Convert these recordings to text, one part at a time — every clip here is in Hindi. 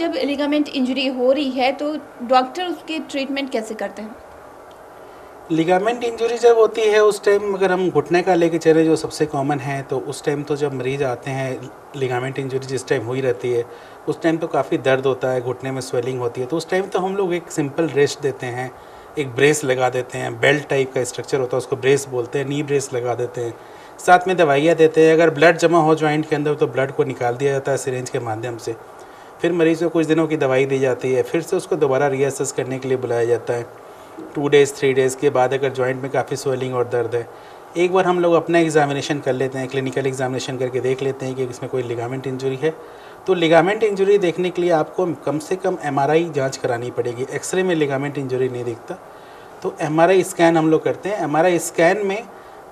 जब लिगामेंट इंजरी हो रही है तो डॉक्टर उसके ट्रीटमेंट कैसे करते हैं? लिगामेंट इंजरी जब होती है उस टाइम अगर हम घुटने का लेके चले जो सबसे कॉमन है, तो उस टाइम तो जब मरीज़ आते हैं लिगामेंट इंजरी जिस टाइम हुई रहती है उस टाइम तो काफ़ी दर्द होता है, घुटने में स्वेलिंग होती है, तो उस टाइम तो हम लोग एक सिंपल रेस्ट देते हैं, एक ब्रेस लगा देते हैं, बेल्ट टाइप का स्ट्रक्चर होता है उसको ब्रेस बोलते हैं, नी ब्रेस लगा देते हैं, साथ में दवाइयाँ देते हैं। अगर ब्लड जमा हो जॉइंट के अंदर तो ब्लड को निकाल दिया जाता है सिरिंज के माध्यम से, फिर मरीज़ को कुछ दिनों की दवाई दी जाती है, फिर से उसको दोबारा रीअसेस करने के लिए बुलाया जाता है 2 डेज़ 3 डेज़ के बाद। अगर जॉइंट में काफ़ी स्वेलिंग और दर्द है, एक बार हम लोग अपना एग्जामिनेशन कर लेते हैं, क्लिनिकल एग्जामिनेशन करके देख लेते हैं कि इसमें कोई लिगामेंट इंजरी है। तो लिगामेंट इंजरी देखने के लिए आपको कम से कम एमआरआई जांच करानी पड़ेगी, एक्सरे में लिगामेंट इंजरी नहीं दिखता, तो एमआरआई स्कैन हम लोग करते हैं। एमआरआई स्कैन में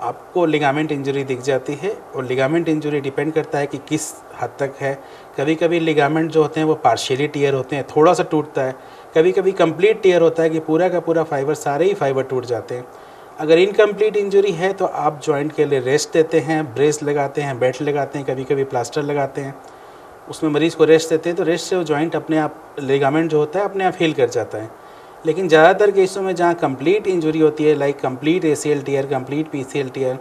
आपको लिगामेंट इंजरी दिख जाती है, और लिगामेंट इंजरी डिपेंड करता है कि किस हद तक है। कभी कभी लिगामेंट जो होते हैं वो पार्शियली टियर होते हैं, थोड़ा सा टूटता है, कभी कभी कंप्लीट टियर होता है कि पूरा का पूरा फाइबर, सारे ही फाइबर टूट जाते हैं। अगर इनकम्प्लीट इंजरी है तो आप जॉइंट के लिए रेस्ट देते हैं, ब्रेस लगाते हैं, बेल्ट लगाते हैं, कभी कभी प्लास्टर लगाते हैं, उसमें मरीज़ को रेस्ट देते हैं, तो रेस्ट से वो जॉइंट अपने आप लिगामेंट जो होता है अपने आप हील कर जाता है। लेकिन ज़्यादातर केसों में जहाँ कंप्लीट इंजरी होती है, like complete ACL tear, complete PCL tear,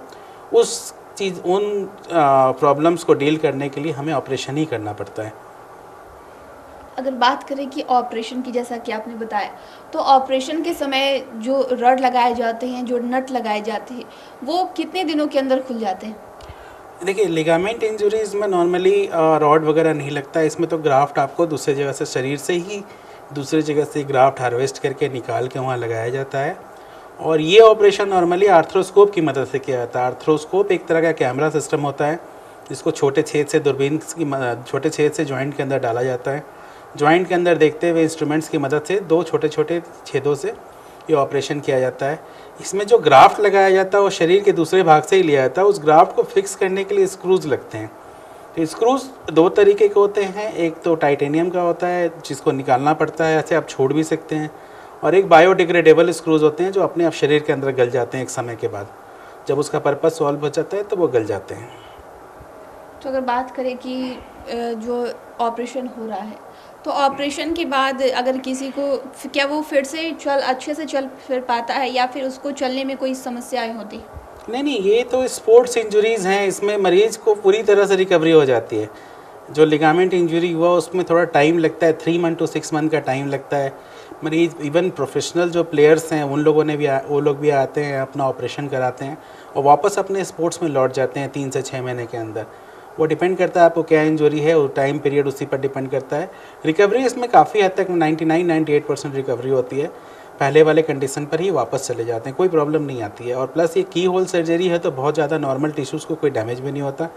उन प्रॉब्लम्स को डील करने के लिए हमें ऑपरेशन ही करना पड़ता है। अगर बात करें कि ऑपरेशन की, जैसा कि आपने बताया, तो ऑपरेशन के समय जो रड लगाए जाते हैं, जो नट लगाए जाते हैं, वो कितने दिनों के अंदर खुल जाते हैं? देखिए, लिगामेंट इंजरीज़ में नॉर्मली रॉड वगैरह नहीं लगता है, इसमें तो ग्राफ्ट आपको दूसरी जगह से, शरीर से ही दूसरी जगह से ग्राफ्ट हार्वेस्ट करके निकाल के वहाँ लगाया जाता है। और ये ऑपरेशन नॉर्मली आर्थ्रोस्कोप की मदद से किया जाता है। आर्थ्रोस्कोप एक तरह का कैमरा सिस्टम होता है जिसको छोटे छेद से दूरबीन की छोटे छेद से जॉइंट के अंदर डाला जाता है। जॉइंट के अंदर देखते हुए इंस्ट्रूमेंट्स की मदद से 2 छोटे छोटे छेदों से ये ऑपरेशन किया जाता है। इसमें जो ग्राफ्ट लगाया जाता है वो शरीर के दूसरे भाग से ही लिया जाता है। उस ग्राफ्ट को फिक्स करने के लिए स्क्रूज लगते हैं। तो स्क्रूज 2 तरीके के होते हैं, एक तो टाइटेनियम का होता है जिसको निकालना पड़ता है, ऐसे आप छोड़ भी सकते हैं, और एक बायोडिग्रेडेबल स्क्रूज होते हैं जो अपने आप शरीर के अंदर गल जाते हैं एक समय के बाद, जब उसका पर्पस सॉल्व हो जाता है तो वो गल जाते हैं। तो अगर बात करें कि जो ऑपरेशन हो रहा है, तो ऑपरेशन के बाद अगर किसी को क्या वो फिर से अच्छे से चल फिर पाता है, या फिर उसको चलने में कोई समस्याएं होती? नहीं, ये तो स्पोर्ट्स इंजरीज़ हैं, इसमें मरीज़ को पूरी तरह से रिकवरी हो जाती है। जो लिगामेंट इंजरी हुआ उसमें थोड़ा टाइम लगता है, 3 मंथ टू 6 मंथ का टाइम लगता है। मरीज़, इवन प्रोफेशनल जो प्लेयर्स हैं उन लोगों ने भी वो लोग भी आते हैं, अपना ऑपरेशन कराते हैं और वापस अपने स्पोर्ट्स में लौट जाते हैं 3 से 6 महीने के अंदर। वो डिपेंड करता है आपको क्या इंजरी है, और टाइम पीरियड उसी पर डिपेंड करता है। रिकवरी इसमें काफ़ी हद तक 99-98% रिकवरी होती है। पहले वाले कंडीशन पर ही वापस चले जाते हैं, कोई प्रॉब्लम नहीं आती है। और प्लस ये की होल सर्जरी है तो बहुत ज़्यादा नॉर्मल टिश्यूज़ को कोई डैमेज भी नहीं होता।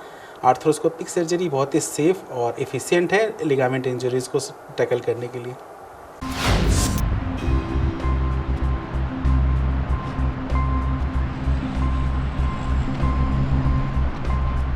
आर्थ्रोस्कोपिक सर्जरी बहुत ही सेफ़ और एफिशिएंट है लिगामेंट इंजरीज़ को टैकल करने के लिए।